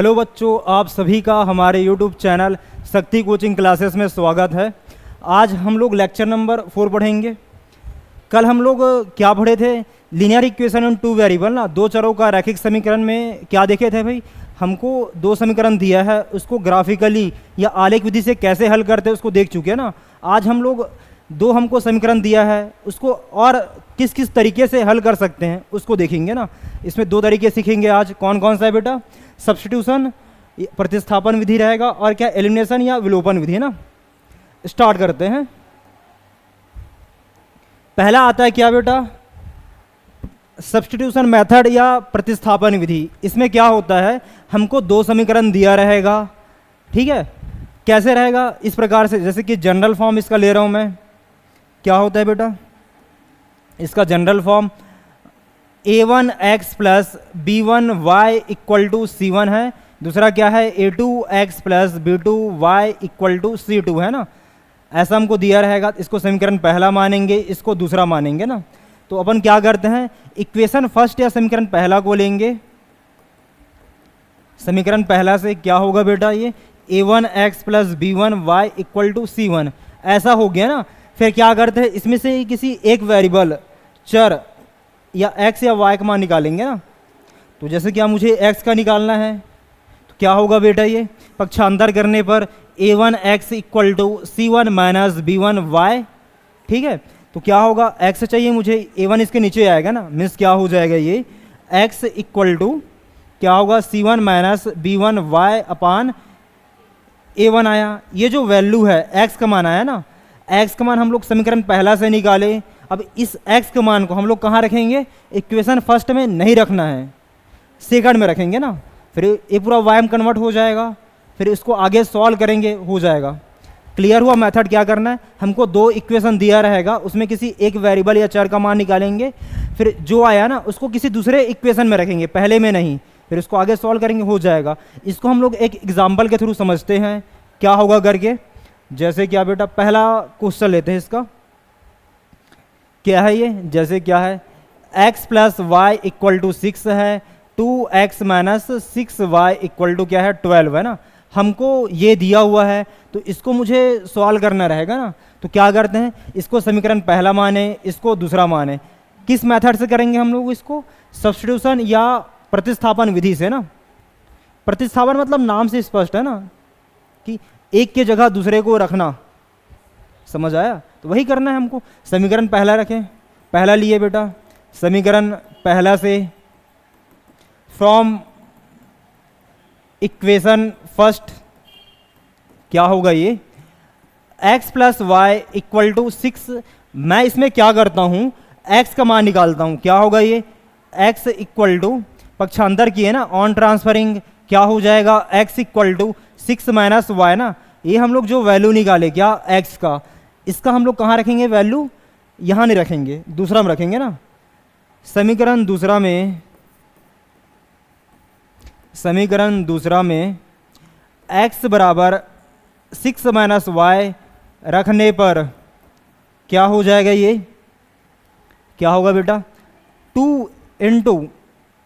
Hello बच्चों, आप सभी का हमारे यूट्यूब चैनल शक्ति कोचिंग क्लासेस में स्वागत है। आज हम लोग लेक्चर नंबर 4 पढ़ेंगे। कल हम लोग क्या पढ़े थे? Linear equation in two variable ना, दो चरों का रैखिक समीकरण में क्या देखे थे भाई? हमको दो समीकरण दिया है, उसको ग्राफिकली या आलेख विधि से कैसे हल करते हैं उसको देख चुके हैं ना। आज हम लोग दो हमको समीकरण दिया है, उसको और किस किस तरीके से हल कर सकते हैं उसको देखेंगे ना। इसमें दो तरीके सीखेंगे आज। कौन कौन सा है बेटा? सब्स्टिट्यूशन प्रतिस्थापन विधि रहेगा, और क्या एलिमिनेशन या विलोपन विधि है ना। स्टार्ट करते हैं। पहला आता है क्या बेटा? सब्स्टिट्यूशन मेथड या प्रतिस्थापन विधि। इसमें क्या होता है, हमको दो समीकरण दिया रहेगा, ठीक है। कैसे रहेगा? इस प्रकार से, जैसे कि जनरल फॉर्म इसका ले रहा हूं मैं। क्या होता है बेटा इसका general form? a1x plus b1y equal to c1 है। दूसरा क्या है? a2x plus b2y equal to c2 है ना। ऐसा हमको दिया रहेगा। इसको समीकरण पहला मानेंगे, इसको दूसरा मानेंगे ना। तो अपन क्या करते हैं, इक्वेशन फर्स्ट या समीकरण पहला को लेंगे। समीकरण पहला से क्या होगा बेटा? ये a1x plus b1y equal to c1 ऐसा हो गया ना। फिर क्या करते हैं, इसमें से किसी एक वेरिएबल चर या x या y का मान निकालेंगे ना। तो जैसे क्या मुझे x का निकालना है, तो क्या होगा बेटा? ये पक्षांतर करने पर a1x equal to c1 minus b1y, ठीक है। तो क्या होगा, x चाहिए मुझे, a1 इसके नीचे आएगा ना, मीन्स क्या हो जाएगा ये x इक्वल टू क्या होगा? c1 माइनस b1y अपान a1 आया। ये जो वैल्यू है x का मान आया ना, x का मान हम लोग समीकरण पहला से निकाले। अब इस x के मान को हम लोग कहाँ रखेंगे? इक्वेशन फर्स्ट में नहीं रखना है, सेकंड में रखेंगे ना। फिर ये पूरा y में कन्वर्ट हो जाएगा, फिर इसको आगे सॉल्व करेंगे, हो जाएगा। क्लियर हुआ? मेथड क्या करना है, हमको दो इक्वेशन दिया रहेगा, उसमें किसी एक वेरिएबल या चर का मान निकालेंगे, फिर जो आया ना उसको किसी दूसरे इक्वेशन में रखेंगे, पहले में नहीं, फिर इसको आगे सॉल्व करेंगे, हो जाएगा। इसको हम लोग एक एग्जाम्पल के थ्रू समझते हैं क्या होगा करके। जैसे क्या बेटा, पहला क्वेश्चन लेते हैं। इसका क्या है ये? जैसे क्या है, x plus y equal to 6 है, 2x minus 6y equal to क्या है? 12 है ना। हमको ये दिया हुआ है, तो इसको मुझे सॉल्व करना रहेगा ना। तो क्या करते हैं, इसको समीकरण पहला माने, इसको दूसरा माने। किस मेथड से करेंगे हम लोग इसको? सब्स्टिट्यूशन या प्रतिस्थापन विधि से ना। प्रतिस्थापन मतलब नाम से स्पष्ट है ना, कि एक के जगह दूसरे को रखना। समझ आया? तो वही करना है हमको। समीकरण पहला रखें, पहला लिए बेटा, समीकरण पहला से फ्रॉम इक्वेशन फर्स्ट क्या होगा ये? x plus y equal to 6। मैं इसमें क्या करता हूं, x का मान निकालता हूं। क्या होगा ये? x इक्वल टू पक्षांतर किए ना, ऑन ट्रांसफरिंग क्या हो जाएगा? x equal to 6 minus y ना। ये हम लोग जो वैल्यू निकाले क्या x का, इसका हम लोग कहाँ रखेंगे वैल्यू? यहाँ नहीं रखेंगे, दूसरा में रखेंगे ना। समीकरण दूसरा में x बराबर 6 माइनस वाई रखने पर क्या हो जाएगा? ये क्या होगा बेटा? 2 इंटू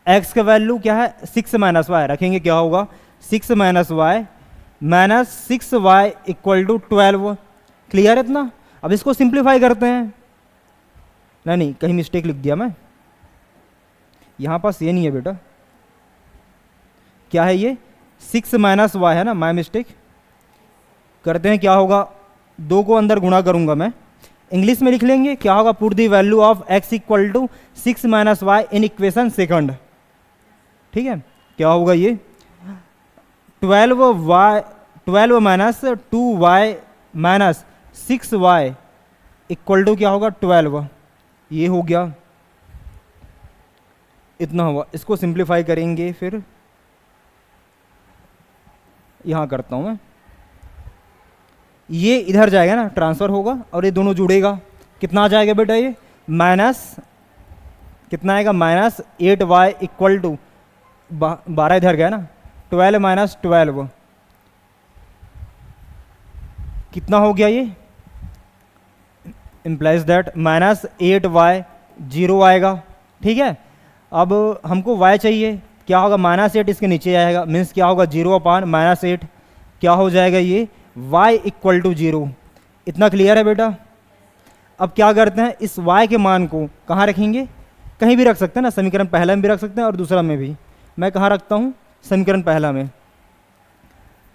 एक्स का वैल्यू क्या है? 6 माइनस वाई रखेंगे, क्या होगा? 6 minus y minus 6y equal to 12। Clear है इतना? अब इसको सिंप्लीफाई करते हैं। नहीं, कहीं मिस्टेक लिख दिया मैं, यहां पास ये नहीं है बेटा। क्या है ये? 6 माइनस वाई है ना, माय मिस्टेक। करते हैं, क्या होगा? 2 को अंदर गुणा करूंगा मैं, इंग्लिश में लिख लेंगे। क्या होगा? Put the value of x equal to 6 minus y in equation second, ठीक है। क्या होगा ये? 12 minus 2y minus 6y equal to क्या होगा? 12। ये हो गया, इतना हुआ। इसको सिंप्लीफाई करेंगे, फिर यहां करता हूं मैं। ये इधर जाएगा ना, ट्रांसफर होगा, और ये दोनों जुड़ेगा। कितना आ जाएगा बेटा? ये माइनस कितना आएगा? माइनस 8y इक्वल टू 12 इधर गया ना, 12 माइनस 12 कितना हो गया? ये इम्प्लाइज दैट माइनस 8y 0 आएगा, ठीक है। अब हमको y चाहिए, क्या होगा -8 इसके नीचे आएगा, मीन्स क्या होगा 0/-8 क्या हो जाएगा ये y इक्वल टू 0। इतना क्लियर है बेटा। अब क्या करते हैं, इस y के मान को कहाँ रखेंगे, कहीं भी रख सकते हैं ना, समीकरण पहला में भी रख सकते हैं और दूसरा में भी। मैं कहाँ रखता हूँ, समीकरण पहला में।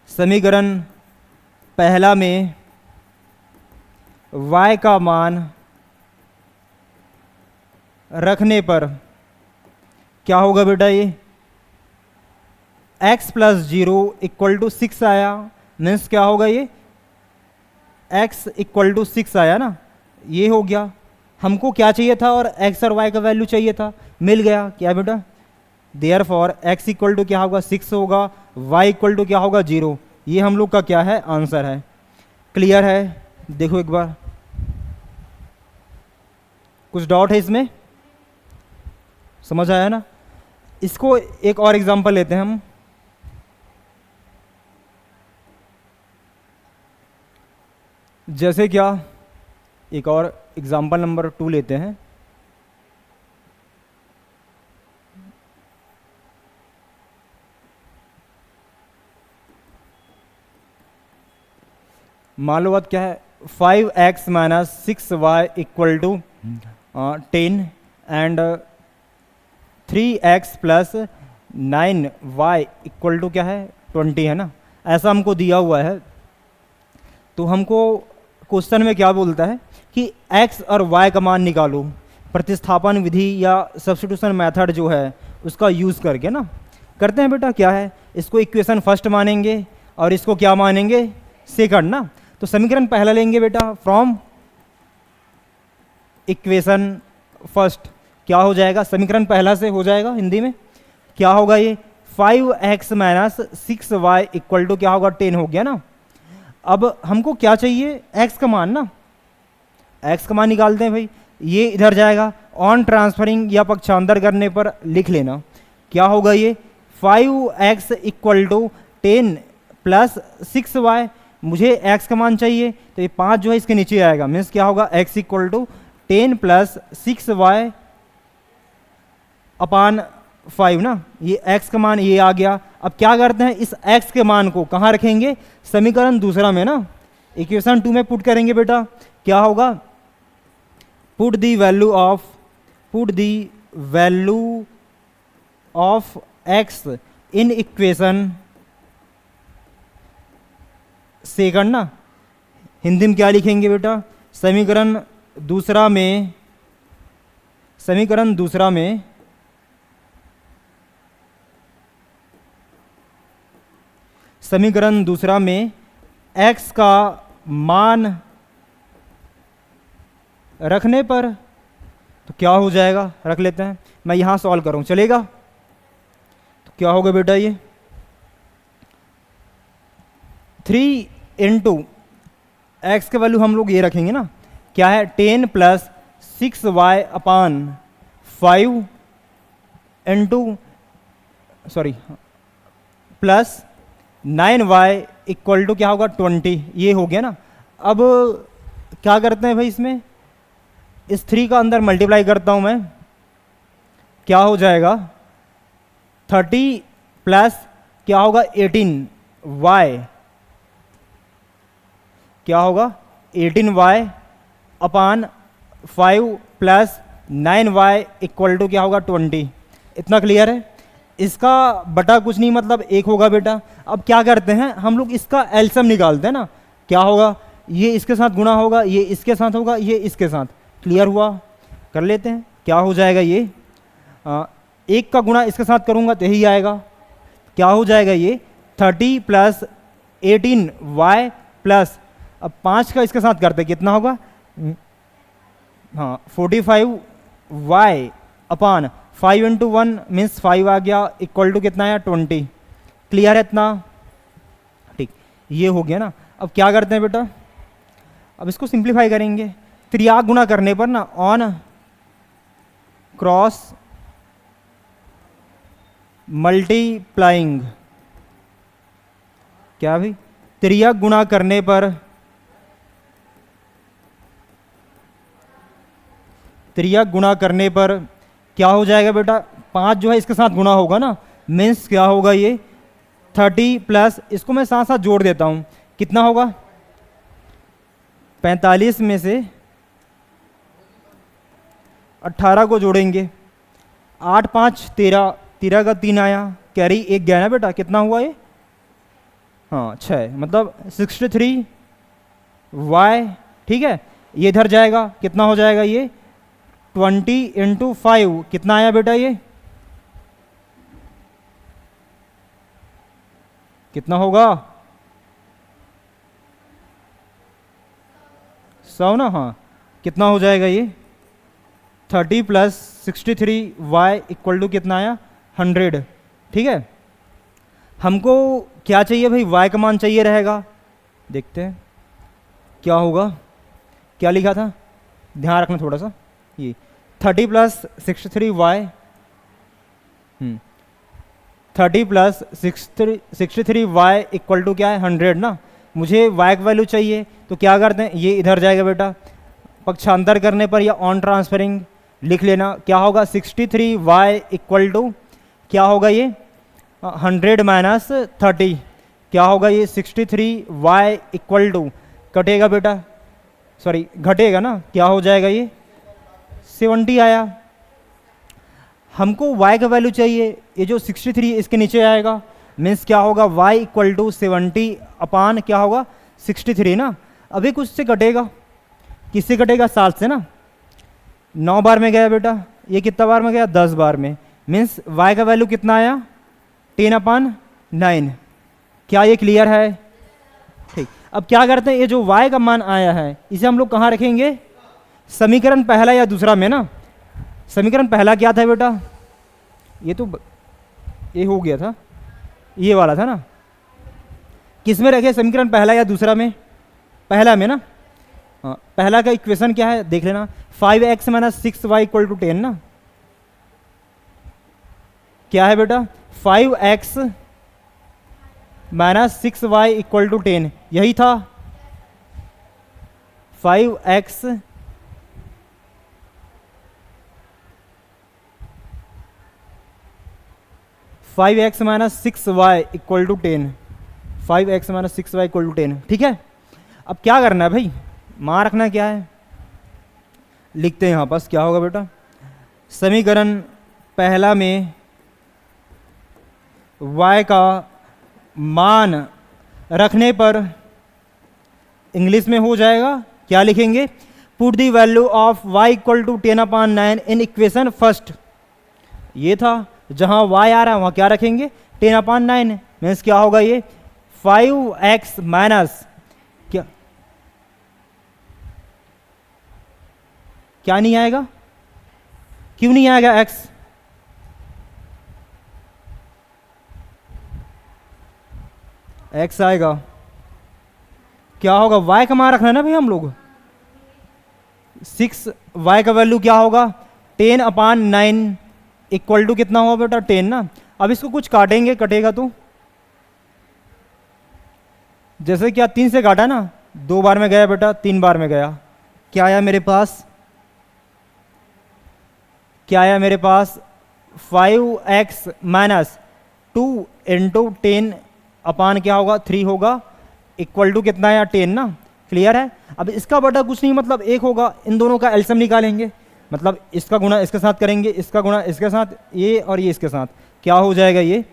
समीकरण पहला में y का मान रखने पर क्या होगा बेटा, ये x + 0 = 6 आया, मीन्स क्या होगा ये x = 6 आया ना, ये हो गया। हमको क्या चाहिए था और x और y का वैल्यू चाहिए था, मिल गया। क्या बेटा, देयरफॉर x = क्या होगा 6 होगा, y = क्या होगा 0। ये हम लोग का क्या है, आंसर है। क्लियर है, देखो एक बार, कुछ डाउट है इसमें, समझ आया ना। इसको एक और एग्जांपल लेते हैं हम। जैसे क्या, एक और एग्जांपल नंबर 2 लेते हैं। मान लो बात क्या है, 5x - 6y = 10 and 3x + 9y = क्या है 20 है ना, ऐसा हमको दिया हुआ है। तो हमको क्वेश्चन में क्या बोलता है कि x और y का मान निकालो, प्रतिस्थापन विधि या सब्स्टिट्यूशन मेथड जो है उसका यूज़ करके ना। करते हैं बेटा, क्या है, इसको इक्वेशन फर्स्ट मानेंगे और इसको क्या मानेंगे, सेकंड ना। तो समीकरण पहला लेंगे बेटा, फ्रॉम इक्वेशन फर्स्ट क्या हो जाएगा, समीकरण पहला से हो जाएगा हिंदी में। क्या होगा ये 5x - 6y = क्या होगा 10 हो गया ना। अब हमको क्या चाहिए, x का मान ना, x का मान निकालते हैं भाई। ये इधर जाएगा, ऑन ट्रांसफरिंग या पक्षांतर करने पर लिख लेना। क्या होगा ये 5x = 10 + 6y। मुझे x का मान चाहिए, तो ये 5 जो है इसके नीचे आएगा, मीन्स क्या होगा x = 10 + 6y / 5 ना। ये x का मान ये आ गया। अब क्या करते हैं, इस x के मान को कहाँ रखेंगे, समीकरण दूसरा में ना, इक्वेशन 2 में पुट करेंगे बेटा। क्या होगा, put the value of x in equation second ना। हिंदी में क्या लिखेंगे बेटा, समीकरण दूसरा में x का मान रखने पर तो क्या हो जाएगा, रख लेते हैं। मैं यहाँ सॉल्व करूँ, चलेगा। तो क्या होगा बेटा, ये 3 × x के वैल्यू हम लोग ये रखेंगे ना, क्या है 10 + 6y / 5 प्लस 9y = क्या होगा 20, ये हो गया ना। अब क्या करते हैं भाई, इसमें इस 3 का अंदर मल्टीप्लाई करता हूं मैं, क्या हो जाएगा 30 प्लस क्या होगा 18y, क्या होगा 18y / 5 प्लस 9y = क्या होगा 20। इतना क्लियर है। इसका बटा कुछ नहीं, मतलब 1 होगा बेटा। अब क्या करते हैं हम लोग, इसका एलसीएम निकालते हैं ना। क्या होगा, ये इसके साथ गुणा होगा, ये इसके साथ होगा, ये इसके साथ। क्लियर हुआ, कर लेते हैं। क्या हो जाएगा, ये 1 का गुणा इसके साथ करूंगा तो यही आएगा। क्या हो जाएगा, ये 30 + 18y प्लस, अब 5 का इसके साथ करते कितना होगा, हाँ 45y / 5 × 1 मीन्स 5 आ गया, = कितना आया 20। क्लियर है इतना, ठीक, ये हो गया ना। अब क्या करते हैं बेटा, अब इसको सिंप्लीफाई करेंगे। त्रियाग गुणा करने पर ना, ऑन क्रॉस मल्टीप्लाइंग, क्या भाई, त्रियाग गुणा करने पर, त्रियाग गुणा करने पर क्या हो जाएगा बेटा, 5 जो है इसके साथ गुणा होगा ना, मीन्स क्या होगा ये 30 प्लस, इसको मैं साथ साथ जोड़ देता हूँ, कितना होगा 45 में से 18 को जोड़ेंगे, 8 5 13, 13 का 3 आया, कैरी 1 गया ना बेटा, कितना हुआ ये, हाँ 6, मतलब 63 वाई। ठीक है, ये इधर जाएगा, कितना हो जाएगा ये 20 × 5, कितना आया बेटा ये, कितना होगा 100 ना, हाँ कितना हो जाएगा ये 30 प्लस 63 वाई इक्वल टू कितना आया 100। ठीक है, हमको क्या चाहिए भाई, y का मान चाहिए रहेगा, देखते हैं क्या होगा, क्या लिखा था, ध्यान रखना थोड़ा सा, ये 30 plus 63 y, 30 plus 63 y equal to क्या है 100 ना, मुझे y का वैल्यू चाहिए, तो क्या करते हैं, ये इधर जाएगा बेटा, पक्षांतर करने पर या ऑन ट्रांसफरिंग लिख लेना, क्या होगा 63 वाई इक्वल टू क्या होगा ये 100 माइनस 30, क्या होगा ये 63 वाई इक्वल टू, कटेगा बेटा, सॉरी घटेगा ना, क्या हो जाएगा ये 70 आया। हमको y का वैल्यू चाहिए, ये जो 63 इसके नीचे आएगा, मीन्स क्या होगा y इक्वल टू 70 अपान क्या होगा 63 ना, अभी कुछ से कटेगा, किससे कटेगा 7 से ना, 9 बार में गया बेटा, ये कितना बार में गया 10 बार में, मीन्स y का वैल्यू कितना आया 10/9। क्या ये क्लियर है? ठीक, अब क्या करते हैं, ये जो y का मान आया है इसे हम लोग कहाँ रखेंगे, समीकरण पहला या दूसरा में ना, समीकरण पहला क्या था बेटा, ये तो ये हो गया था, ये वाला था ना, किस में रखे समीकरण पहला या दूसरा में, पहला में ना, हाँ पहला का इक्वेशन क्या है देख लेना, 5x minus 6y equal to 10 ना, क्या है बेटा 5x minus 6y equal to 10, यही था 5x minus 6y equal to 10, 5x minus 6y equal to 10। ठीक है, अब क्या करना है भाई, मान रखना क्या है, लिखते हैं यहाँ पास, क्या होगा बेटा, समीकरण पहला में y का मान रखने पर इंग्लिश में हो जाएगा, क्या लिखेंगे, put the value of y equal to 10/9 in equation first, ये था जहां y आ रहा है वहां क्या रखेंगे 10/9, मीन्स क्या होगा ये 5x माइनस क्या नहीं आएगा, क्यों नहीं आएगा x, x आएगा, क्या होगा y का मान रखना है ना भाई हम लोग, 6y का वैल्यू क्या होगा 10/9 इक्वल टू कितना होगा बेटा 10 ना, अब इसको कुछ काटेंगे, कटेगा तो जैसे क्या 3 से काटा ना, 2 बार में गया बेटा, 3 बार में गया, क्या आया मेरे पास, क्या आया मेरे पास 5x माइनस 2 इंटू 10 अपान क्या होगा 3 होगा इक्वल टू कितना आया 10 ना, क्लियर है। अब इसका बटा कुछ नहीं, मतलब एक होगा, इन दोनों का एलसीएम निकालेंगे, मतलब इसका गुणा इसके साथ करेंगे, इसका गुणा इसके साथ, ये और ये इसके साथ, क्या हो जाएगा ये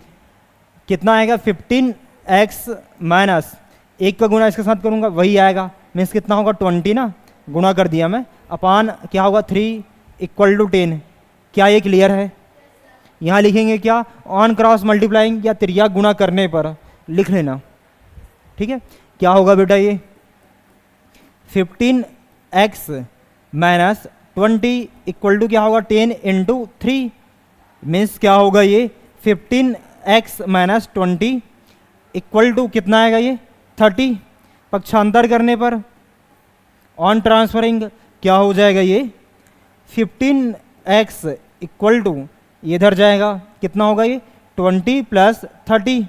कितना आएगा 15x माइनस, एक का गुणा इसके साथ करूंगा वही आएगा, मीन्स कितना होगा 20 ना, गुणा कर दिया मैं, अपान क्या होगा 3 इक्वल टू 10। क्या ये क्लियर है? यहाँ लिखेंगे क्या, ऑन क्रॉस मल्टीप्लाइंग या त्रिज्या गुणा करने पर लिख लेना, ठीक है। क्या होगा बेटा ये 15x माइनस 20 इक्वल टू क्या होगा 10 इंटू 3, मीन्स क्या होगा ये 15x माइनस 20 इक्वल टू कितना आएगा ये 30, पक्षांतर करने पर ऑन ट्रांसफरिंग क्या हो जाएगा ये 15x इक्वल टू ये इधर जाएगा, कितना होगा ये 20 प्लस 30,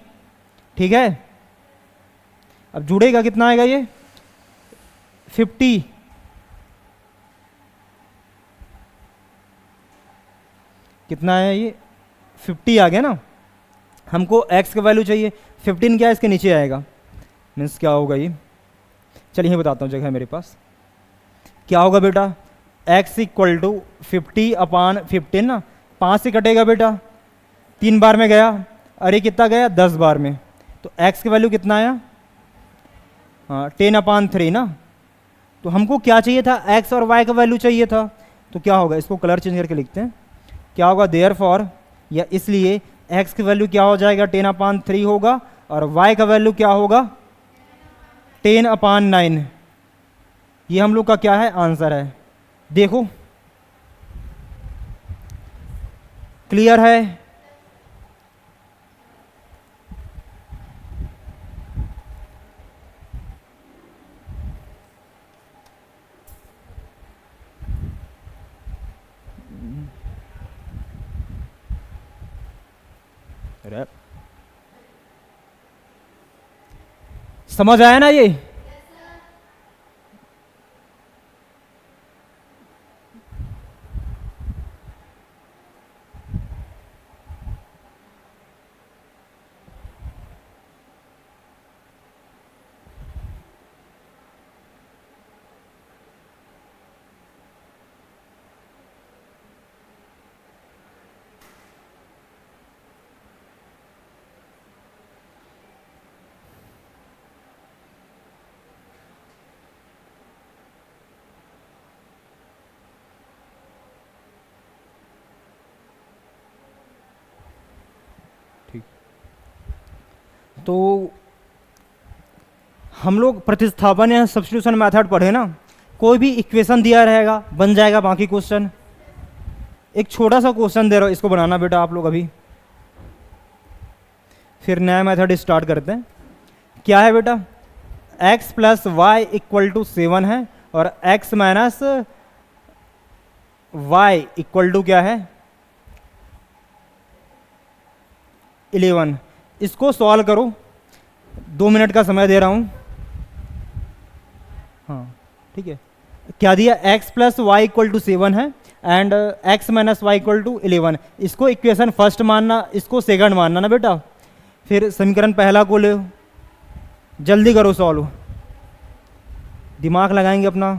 ठीक है। अब जुड़ेगा कितना आएगा ये 50, कितना है ये 50 आ गया ना, हमको x का वैल्यू चाहिए, 15 क्या है इसके नीचे आएगा, मीन्स क्या होगा ये, चलिए बताता हूँ, जगह है मेरे पास। क्या होगा बेटा, x इक्वल टू 50/15 ना, 5 से कटेगा बेटा, 3 बार में गया, अरे कितना गया 10 बार में, तो x का वैल्यू कितना आया, हाँ 10/3 ना। तो हमको क्या चाहिए था, x और y का वैल्यू चाहिए था, तो क्या होगा, इसको कलर चेंज करके लिखते हैं, क्या होगा देयरफॉर, या इसलिए x की वैल्यू क्या हो जाएगा 10/3 होगा, और y का वैल्यू क्या होगा 10/9। ये हम लोग का क्या है, आंसर है। देखो क्लियर है, समझ आया ना ये। ठीक, तो हम लोग प्रतिस्थापन या सब्स्टिट्यूशन मेथड पढ़े ना, कोई भी इक्वेशन दिया रहेगा बन जाएगा बाकी क्वेश्चन। एक छोटा सा क्वेश्चन दे रहा हूं, इसको बनाना बेटा आप लोग अभी, फिर नया मेथड स्टार्ट करते हैं। क्या है बेटा, x plus y equal to 7 है, और x minus y equal to क्या है 11। इसको सॉल्व करो, 2 मिनट का समय दे रहा हूं। हाँ ठीक है, क्या दिया, x plus y equal to 7 है, and x minus y equal to 11। इसको इक्वेशन फर्स्ट मानना, इसको सेकंड मानना ना बेटा, फिर समीकरण पहला को ले, जल्दी करो सॉल्व, दिमाग लगाएंगे अपना।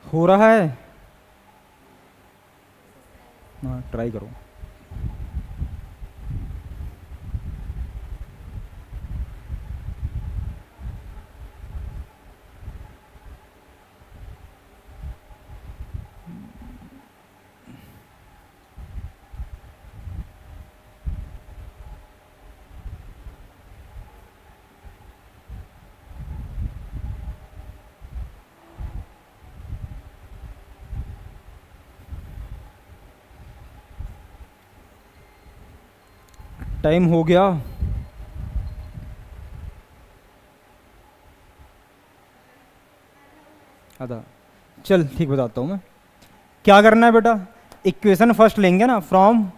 हो रहा है, हाँ ट्राई करो। टाइम हो गया, आधा, चल ठीक बताता हूँ मैं। क्या करना है बेटा, इक्वेशन फर्स्ट लेंगे ना, फ्रॉम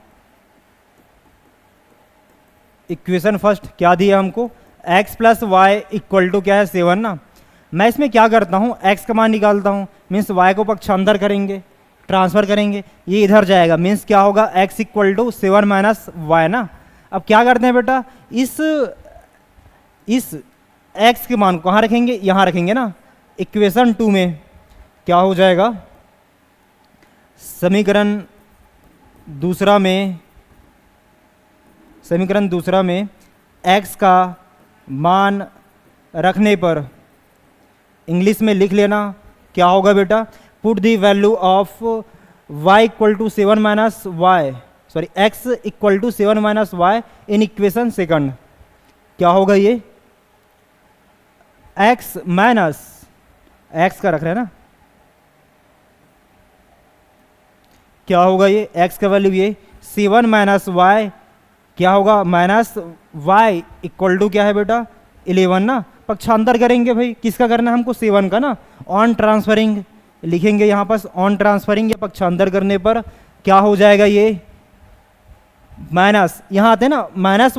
इक्वेशन फर्स्ट क्या दिया हमको, x plus y equal to क्या है 7 ना। मैं इसमें क्या करता हूँ, x का मान निकालता हूँ, मीन्स y को पक्षांतर करेंगे, ट्रांसफर करेंगे, ये इधर जाएगा, मीन्स क्या होगा x equal to 7 minus y ना। अब क्या करते हैं बेटा, इस x के मान को कहाँ रखेंगे, यहाँ रखेंगे ना। इक्वेशन 2 में क्या हो जाएगा, समीकरण दूसरा में x का मान रखने पर इंग्लिश में लिख लेना, क्या होगा बेटा, put the value of y equal to 7 minus y, sorry x equal to 7 minus y in equation second. क्या होगा ये, x माइनस x का रख रहे हैं ना, क्या होगा ये, x का वैल्यू ये 7 माइनस वाई, क्या होगा माइनस y इक्वल टू क्या है बेटा 11 ना। पक्षांतर करेंगे भाई, किसका करना है हमको, 7 का ना। ऑन ट्रांसफरिंग लिखेंगे यहाँ पर, ऑन ट्रांसफरिंग या पक्षांतर करने पर क्या हो जाएगा ये, माइनस, यहाँ आते हैं ना माइनस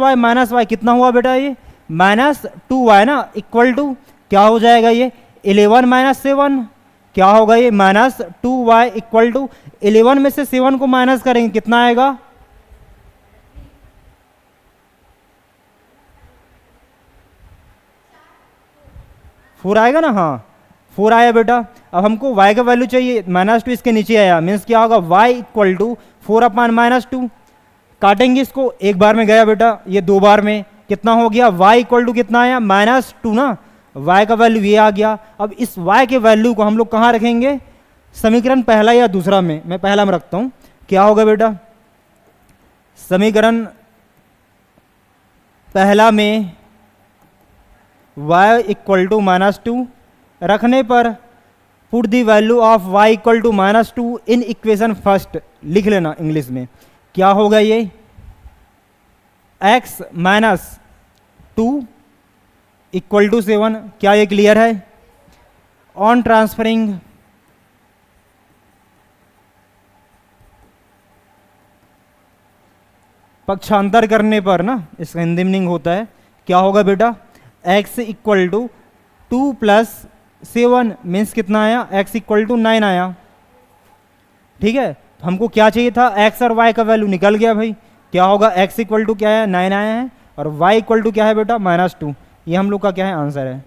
वाई कितना हुआ बेटा ये -2y ना, इक्वल टू क्या हो जाएगा ये 11 माइनस 7, क्या होगा ये -2y इक्वल टू 11 में से 7 को माइनस करेंगे कितना आएगा, फोर आएगा ना, हाँ 4 आया बेटा। अब हमको y का वैल्यू चाहिए, -2 इसके नीचे आया, मीन्स क्या होगा y इक्वल टू 4/-2। काटेंगे इसको, एक बार में गया बेटा, ये 2 बार में कितना हो गया, y इक्वल टू कितना आया -2 ना, y का वैल्यू ये आ गया। अब इस y के वैल्यू को हम लोग कहाँ रखेंगे, समीकरण पहला या दूसरा में, मैं पहला में रखता हूँ। क्या होगा बेटा, समीकरण पहला में y इक्वल टू -2 रखने पर put the value of y equal to -2 in equation first लिख लेना इंग्लिश में। क्या होगा ये, x -2 इक्वल टू 7, क्या ये क्लियर है। ऑन ट्रांसफरिंग पक्षांतर करने पर ना, इसका हिंदी मीनिंग होता है, क्या होगा बेटा, x equal to 2 plus 7 means कितना आया, x इक्वल टू 9 आया। ठीक है, तो हमको क्या चाहिए था, x और y का वैल्यू निकल गया भाई। क्या होगा, x इक्वल टू क्या है 9 आया है, और y इक्वल टू क्या है बेटा -2। ये हम लोग का क्या है आंसर है।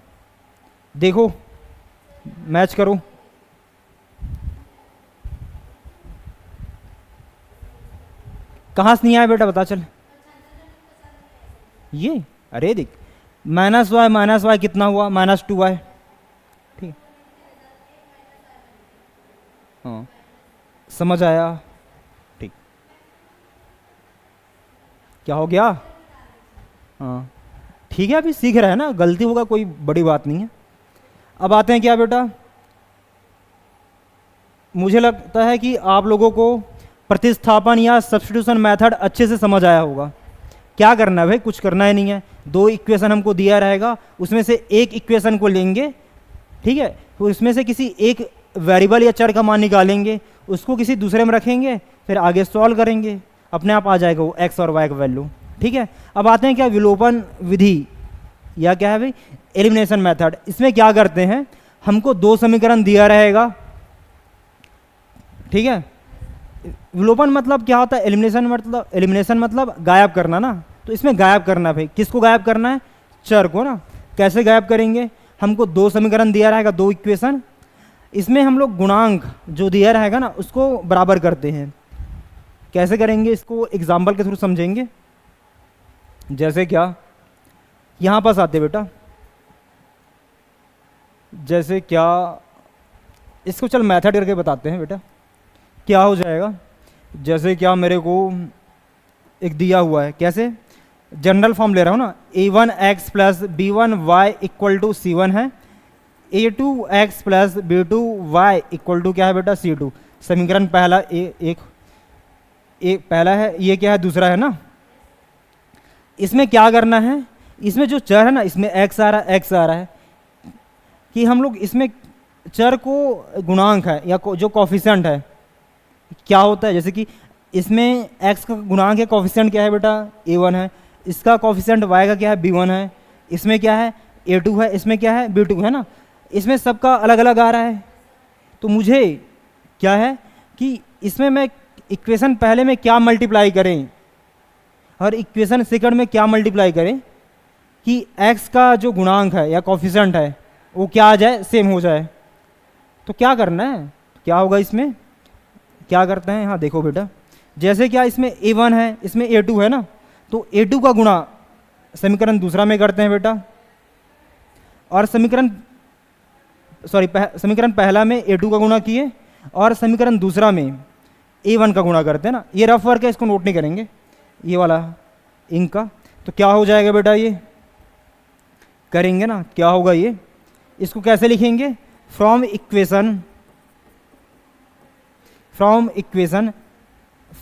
देखो मैच करो, कहाँ से नहीं आया बेटा बता चल, ये अरे देख -y कितना हुआ -2y, ठीक, हाँ समझ आया, ठीक, क्या हो गया, हाँ ठीक है, अभी सीख रहा है ना, गलती होगा कोई बड़ी बात नहीं है। अब आते हैं क्या बेटा, मुझे लगता है कि आप लोगों को प्रतिस्थापन या सब्स्टिट्यूशन मेथड अच्छे से समझ आया होगा। क्या करना है भाई, कुछ करना ही नहीं है, 2 इक्वेशन हमको दिया रहेगा, उसमें से एक इक्वेशन को लेंगे, ठीक है, तो उसमें से किसी एक वेरिएबल या चर का मान निकालेंगे, उसको किसी दूसरे में रखेंगे, फिर आगे सॉल्व करेंगे, अपने आप आ जाएगा वो x और y का वैल्यू। ठीक है, अब आते हैं क्या विलोपन विधि या क्या है भाई एलिमिनेशन मेथड। इसमें क्या करते हैं, हमको 2 समीकरण दिया रहेगा, ठीक है, विलोपन मतलब क्या होता है, एलिमिनेशन मतलब गायब करना ना, तो इसमें गायब करना भाई, किसको गायब करना है, चर को ना। कैसे गायब करेंगे, हमको 2 समीकरण दिया रहेगा, 2 इक्वेशन, इसमें हम लोग गुणांक जो दिया रहेगा ना उसको बराबर करते हैं। कैसे करेंगे इसको एग्जाम्पल के थ्रू समझेंगे। जैसे क्या, यहाँ पास आते बेटा, जैसे क्या, इसको चल मेथड करके बताते हैं बेटा। क्या हो जाएगा, जैसे क्या मेरे को एक दिया हुआ है, कैसे जनरल फॉर्म ले रहा हूँ ना, a1x plus b1y equal to c1 है, a2x plus b2y equal to क्या है बेटा c2। समीकरण पहला एक पहला है, ये क्या है दूसरा है ना। इसमें क्या करना है, इसमें जो चर है ना, इसमें x आ रहा है कि हम लोग इसमें चर को गुणांक है या जो कॉफिशेंट है, क्या होता है, जैसे कि इसमें x का गुणांक है, कोफिशिएंट क्या है बेटा a1 है, इसका कोफिशिएंट y का क्या है b1 है, इसमें क्या है a2 है, इसमें क्या है b2 है ना, इसमें सबका अलग अलग आ रहा है। तो मुझे क्या है कि इसमें मैं इक्वेशन पहले में क्या मल्टीप्लाई करें और इक्वेशन सेकंड में क्या मल्टीप्लाई करें कि x का जो गुणांक है या कोफिशिएंट है वो क्या आ जाए, सेम हो जाए। तो क्या करना है, क्या होगा इसमें, क्या करते हैं, हाँ देखो बेटा, जैसे क्या इसमें a1 है, इसमें a2 है ना, तो a2 का गुणा समीकरण दूसरा में करते हैं बेटा, और समीकरण पहला में a2 का गुणा किए और समीकरण दूसरा में a1 का गुणा करते हैं ना। ये रफ वर्क है, इसको नोट नहीं करेंगे, ये वाला इंक का। तो क्या हो जाएगा बेटा, ये करेंगे ना, क्या होगा ये, इसको कैसे लिखेंगे, from equation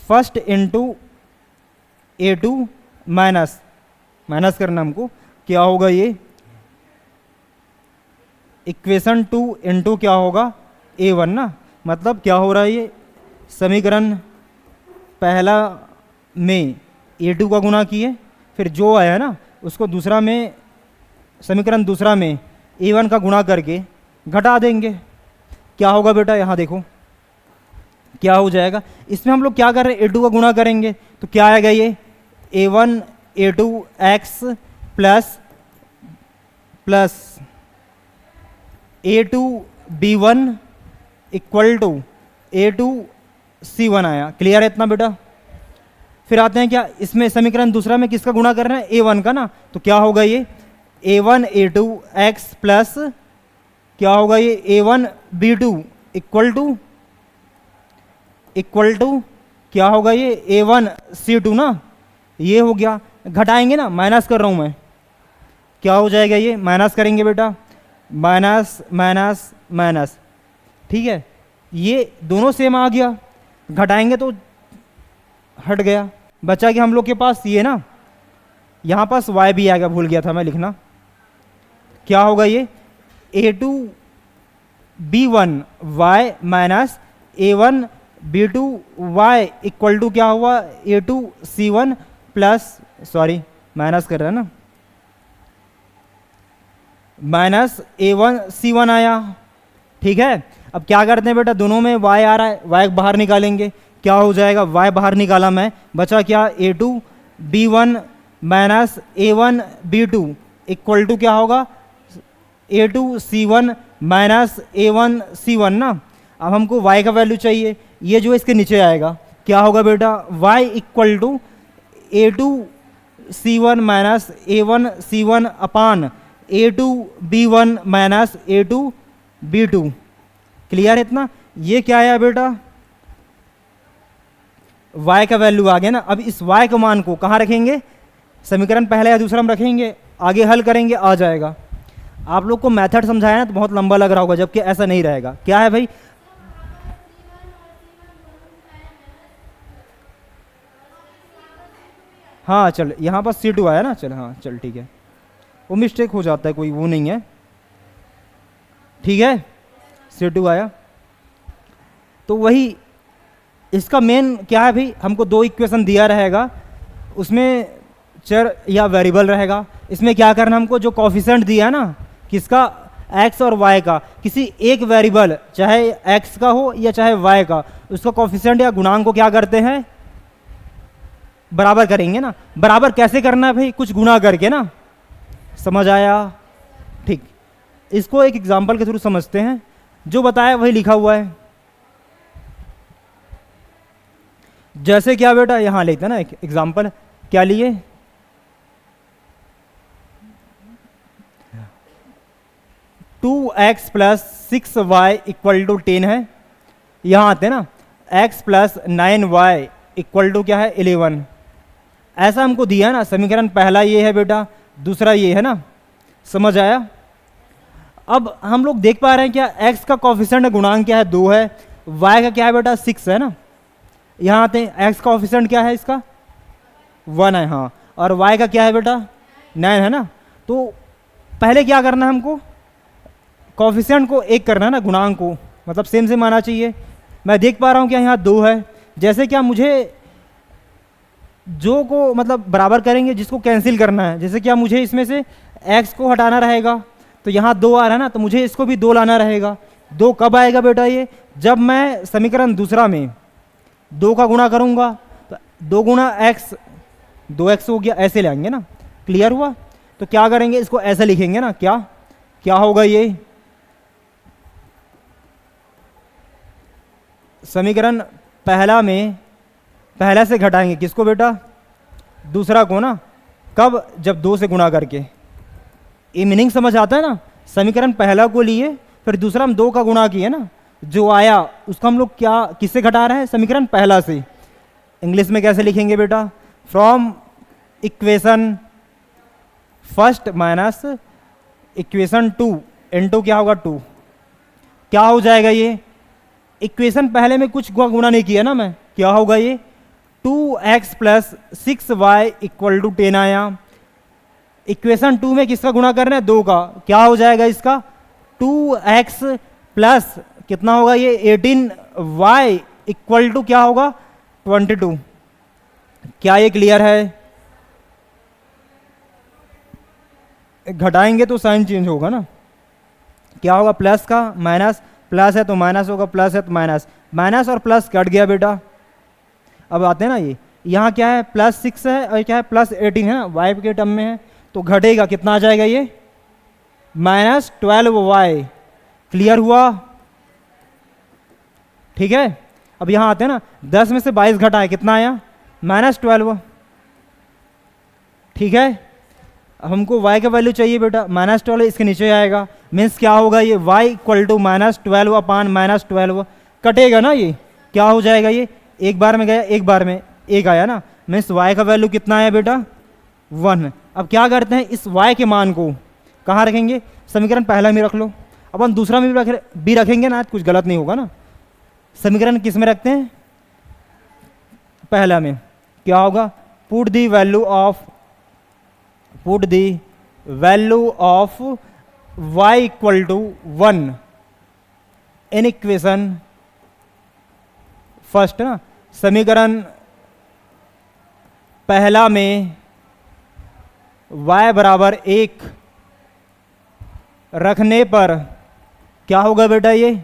first into a2 minus करना हमको, क्या होगा ये, इक्वेशन 2 इनटू क्या होगा a1 ना, मतलब क्या हो रहा है ये, समीकरण पहला में a2 का गुणा किए, फिर जो आया ना उसको दूसरा में, समीकरण दूसरा में a1 का गुणा करके घटा देंगे। क्या होगा बेटा, यहाँ देखो क्या हो जाएगा, इसमें हम लोग क्या कर रहे हैं, a2 का गुणा करेंगे तो क्या आएगा ये, a1 a2 x plus a2 b1 equal to a2 c1 आया। क्लियर है इतना बेटा। फिर आते हैं क्या, इसमें समीकरण दूसरा में किसका गुणा कर रहे हैं, a1 का ना, तो क्या होगा ये, a1 a2 x प्लस क्या होगा ये, a1 b2 इक्वल टू क्या होगा ये, a1 c2 ना, ये हो गया। घटाएंगे ना, माइनस कर रहा हूं मैं, क्या हो जाएगा ये, माइनस करेंगे बेटा, माइनस माइनस माइनस, ठीक है, ये दोनों सेम आ गया, घटाएंगे तो हट गया, बचा कि हम लोग के पास ये ना, यहाँ पास y भी आएगा, भूल गया था मैं लिखना, क्या होगा ये, a2 b1 y minus a1 b2 y equal to क्या हुआ, a2 c1 plus, sorry minus कर रहा है ना, माइनस a1 c1 आया। ठीक है, अब क्या करते हैं बेटा, दोनों में y आ रहा है, y बाहर निकालेंगे, क्या हो जाएगा, y बाहर निकाला मैं, बचा क्या, a2 b1 minus a1 b2 equal to क्या होगा, a2 c1 minus a1 c1 ना। अब हमको y का वैल्यू चाहिए, ये जो इसके नीचे आएगा, क्या होगा बेटा, y equal to a2 c1 minus a1 c1 upon a2 b1 minus a2 b2। Clear है इतना। ये क्या आया बेटा, y का वैल्यू आ गया ना। अब इस y के मान को कहाँ रखेंगे, समीकरण पहला या दूसरा में रखेंगे, आगे हल करेंगे, आ जाएगा। आप लोग को मेथड समझाया ना तो बहुत लंबा लग रहा होगा, जबकि ऐसा नहीं रहेगा। क्या है भाई, हाँ चल, यहाँ पर C2 आया ना, चल हाँ चल ठीक है, वो मिस्टेक हो जाता है, कोई वो नहीं है, ठीक है, C2 आया। तो वही इसका मेन क्या है भाई, हमको दो इक्वेशन दिया रहेगा, उसमें चर या वेरिएबल रहेगा, इसमें क्या करना हमको, जो कोफिशिएंट दिया ना किसका, x और y का, किसी एक वेरिएबल चाहे x का हो या चाहे y का, उसका कोफिशिएंट या गुणांक को क्या करते हैं, बराबर करेंगे ना। बराबर कैसे करना है भाई, कुछ गुणा करके ना, समझ आया, ठीक। इसको एक एग्जांपल के थ्रू समझते हैं, जो बताया वही लिखा हुआ है। जैसे क्या बेटा, यहां लेते हैं ना एक एग्जांपल, क्या लिए, 2x plus 6y equal to 10 है। यहां आते हैं ना, x plus 9y equal to क्या है, 11। ऐसा हमको दिया ना, समीकरण पहला ये है बेटा, दूसरा ये है ना, समझ आया। अब हम लोग देख पा रहे हैं क्या, x का कोफिशिएंट गुणांक क्या है, 2 है, y का क्या है बेटा, 6 है ना। यहाँ आते हैं, x का कोफिशिएंट क्या है इसका, 1 है, हाँ, और y का क्या है बेटा, 9 है ना। तो पहले क्या करना है हमको, कोफिशिएंट को एक करना है ना, गुणांक को, मतलब सेम सेम आना चाहिए। मैं देख पा रहा हूँ कि यहाँ 2 है। जैसे क्या मुझे जो को मतलब बराबर करेंगे, जिसको कैंसिल करना है, जैसे क्या मुझे इसमें से x को हटाना रहेगा, तो यहाँ 2 आ रहा है ना, तो मुझे इसको भी 2 लाना रहेगा। 2 कब आएगा बेटा? ये जब मैं समीकरण दूसरा में 2 का गुणा करूँगा, तो 2 गुणा x 2x हो गया, ऐसे लाएंगे ना। क्लियर हुआ? तो क्या करेंगे, इसको ऐसे लिखेंगे ना। क्या क्या होगा ये? समीकरण पहला में पहला से घटाएंगे किसको बेटा? दूसरा को ना। कब? जब 2 से गुणा करके। ये मीनिंग समझ आता है ना? समीकरण पहला को लिए, फिर दूसरा हम 2 का गुणा किए ना, जो आया उसको हम लोग क्या किससे घटा रहे हैं? समीकरण पहला से। इंग्लिश में कैसे लिखेंगे बेटा? From equation first minus equation 2 into क्या होगा? 2। क्या हो जाएगा ये? इक्वेशन पहले में कुछ गुणा नहीं किया ना मैं, क्या होगा ये? 2x plus 6y equal to 10 आया। इक्वेशन 2 में किसका गुणा करना है? 2 का। क्या हो जाएगा इसका? 2x प्लस कितना होगा ये? 18y इक्वल टू क्या होगा? 22। क्या ये क्लियर है? घटाएंगे तो साइन चेंज होगा ना। क्या होगा? प्लस का माइनस, प्लस है तो माइनस होगा, प्लस है तो माइनस, माइनस और प्लस कट गया बेटा। अब आते हैं ना, ये यहाँ क्या है? +6 है और क्या है? +18 है ना, वाई के टर्म में है, तो घटेगा कितना आ जाएगा ये? -12y। क्लियर हुआ? ठीक है। अब यहाँ आते हैं ना, 10 में से 22 घटा है, कितना आया? -12। ठीक है। हमको y का वैल्यू चाहिए बेटा, -12 इसके नीचे आएगा। मीन्स क्या होगा ये? y इक्वल टू -12 अपान -12 कटेगा ना। ये क्या हो जाएगा? ये एक बार में गया, एक बार में एक आया ना। मीन्स y का वैल्यू कितना आया बेटा? 1। अब क्या करते हैं, इस y के मान को कहाँ रखेंगे? समीकरण पहला में रख लो। अब हम दूसरा में भी रखेंगे ना, कुछ गलत नहीं होगा ना। समीकरण किस में रखते हैं? पहला में। क्या होगा? Put the value of y equal to 1 in equation first ना। समीकरण पहला में y बराबर 1 रखने पर क्या होगा बेटा? ये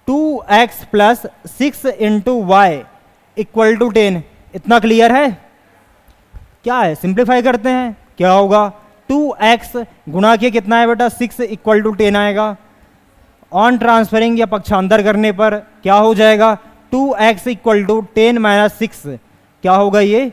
2x plus 6 into y equal to 10। इतना क्लियर है? क्या है? सिंप्लीफाई करते हैं। क्या होगा? 2x गुणा किए कितना है बेटा? 6 इक्वल टू 10 आएगा। ऑन ट्रांसफरिंग या पक्षांतर करने पर क्या हो जाएगा? 2x equal to 10 minus 6। क्या होगा ये?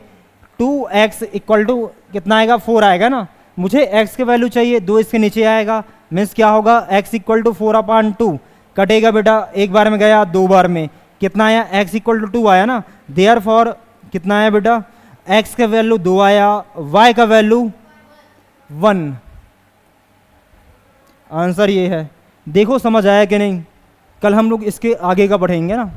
2x इक्वल टू कितना आएगा? 4 आएगा ना। मुझे x के वैल्यू चाहिए, 2 इसके नीचे आएगा। मीन्स क्या होगा? x इक्वल टू 4 अपान 2 कटेगा बेटा। एक बार में गया, 2 बार में कितना आया? x इक्वल टू 2 आया ना। देयर फॉर कितना आया बेटा? x का वैल्यू 2 आया, y का वैल्यू 1। आंसर ये है। देखो समझ आया कि नहीं? कल हम लोग इसके आगे का पढ़ेंगे ना।